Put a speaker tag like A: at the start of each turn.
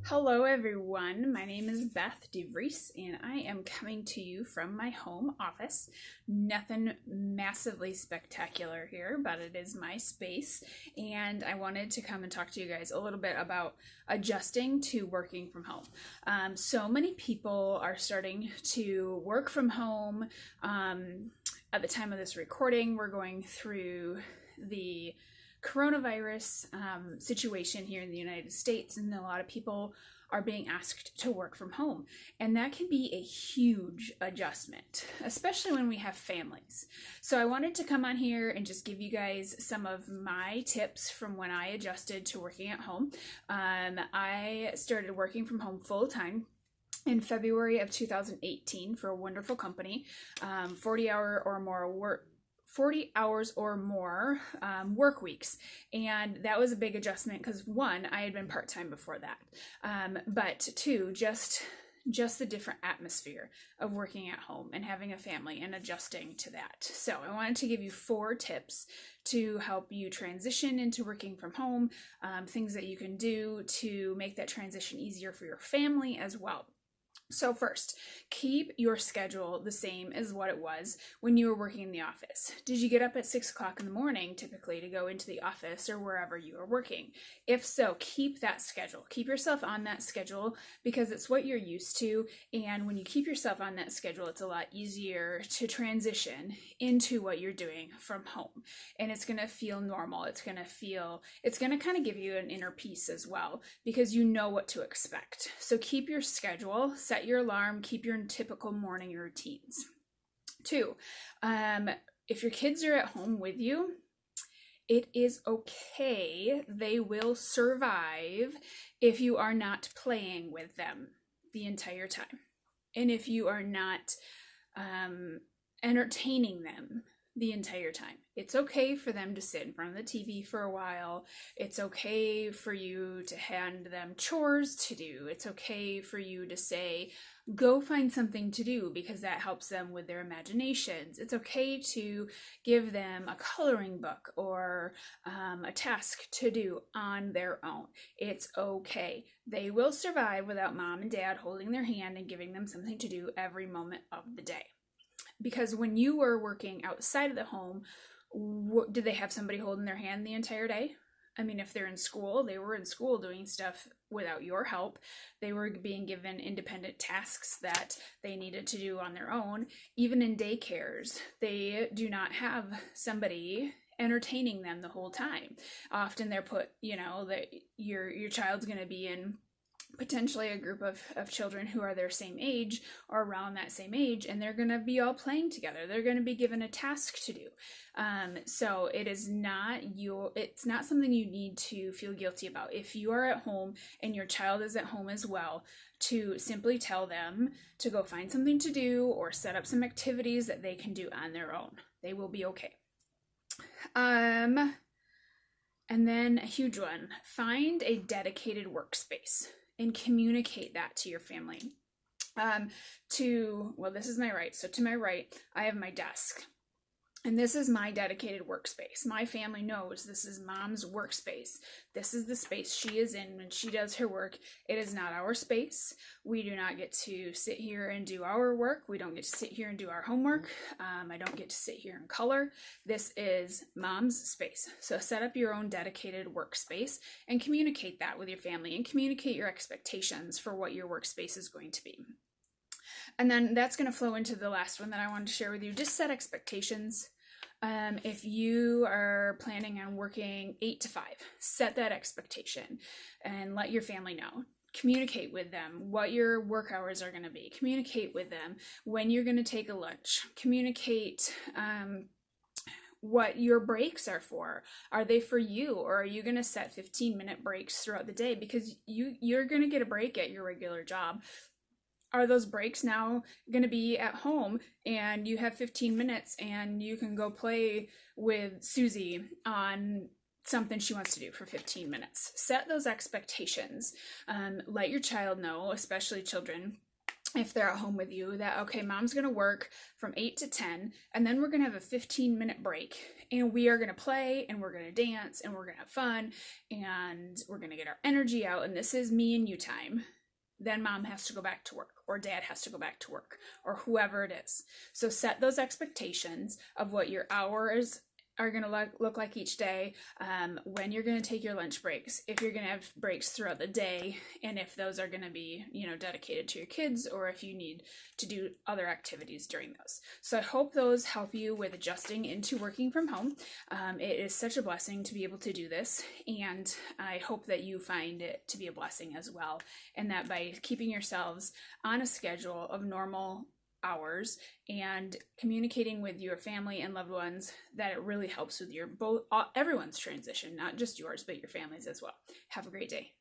A: Hello, everyone. My name is Beth DeVries, and I am coming to you from my home office. Nothing massively spectacular here, but it is my space, and I wanted to come and talk to you guys a little bit about adjusting to working from home. So many people are starting to work from home. At the time of this recording, we're going through the coronavirus situation here in the United States, and a lot of people are being asked to work from home, and that can be a huge adjustment, especially when we have families. So I wanted to come on here and just give you guys some of my tips from when I adjusted to working at home. I started working from home full time in February of 2018 for a wonderful company, 40 hours or more work weeks. And that was a big adjustment because one, I had been part-time before that. But two, just the different atmosphere of working at home and having a family and adjusting to that. So I wanted to give you 4 tips to help you transition into working from home, things that you can do to make that transition easier for your family as well. So first, keep your schedule the same as what it was when you were working in the office. Did you get up at 6 o'clock in the morning typically to go into the office or wherever you are working? If so, keep that schedule. Keep yourself on that schedule because it's what you're used to. And when you keep yourself on that schedule, it's a lot easier to transition into what you're doing from home. And it's going to feel normal. It's going to kind of give you an inner peace as well because you know what to expect. So keep your schedule, set your alarm, keep your typical morning routines. 2, if your kids are at home with you, it is okay. They will survive if you are not playing with them the entire time. And if you are not entertaining them the entire time. It's okay for them to sit in front of the TV for a while. It's okay for you to hand them chores to do. It's okay for you to say, go find something to do because that helps them with their imaginations. It's okay to give them a coloring book or a task to do on their own. It's okay. They will survive without mom and dad holding their hand and giving them something to do every moment of the day. Because when you were working outside of the home, did they have somebody holding their hand the entire day? I mean, if they're in school, they were in school doing stuff without your help. They were being given independent tasks that they needed to do on their own. Even in daycares, they do not have somebody entertaining them the whole time. Often they're put, that your child's going to be in potentially a group of children who are their same age or around that same age, and they're going to be all playing together. They're going to be given a task to do. So it's not something you need to feel guilty about. If you are at home and your child is at home as well, to simply tell them to go find something to do or set up some activities that they can do on their own. They will be okay. And then a huge one, find a dedicated workspace and communicate that to your family. This is my right. So to my right, I have my desk. And this is my dedicated workspace. My family knows this is mom's workspace. This is the space she is in when she does her work. It is not our space. We do not get to sit here and do our work. We don't get to sit here and do our homework. I don't get to sit here and color. This is mom's space. So set up your own dedicated workspace and communicate that with your family and communicate your expectations for what your workspace is going to be. And then that's going to flow into the last one that I wanted to share with you. Just set expectations. If you are planning on working 8 to 5, set that expectation and let your family know. Communicate with them what your work hours are going to be. Communicate with them when you're going to take a lunch. Communicate what your breaks are for. Are they for you, or are you going to set 15-minute breaks throughout the day? Because you're going to get a break at your regular job. Are those breaks now going to be at home and you have 15 minutes and you can go play with Susie on something she wants to do for 15 minutes? Set those expectations. Let your child know, especially children, if they're at home with you, that okay, mom's going to work from 8 to 10, and then we're going to have a 15-minute break, and we are going to play, and we're going to dance, and we're going to have fun, and we're going to get our energy out, and this is me and you time. Then mom has to go back to work, or dad has to go back to work, or whoever it is. So set those expectations of what your hours are going to look like each day, when you're going to take your lunch breaks, if you're going to have breaks throughout the day, and if those are going to be, dedicated to your kids, or if you need to do other activities during those. So I hope those help you with adjusting into working from home. It is such a blessing to be able to do this, and I hope that you find it to be a blessing as well, and that by keeping yourselves on a schedule of normal hours and communicating with your family and loved ones, that it really helps with everyone's transition, not just yours, but your family's as well. Have a great day.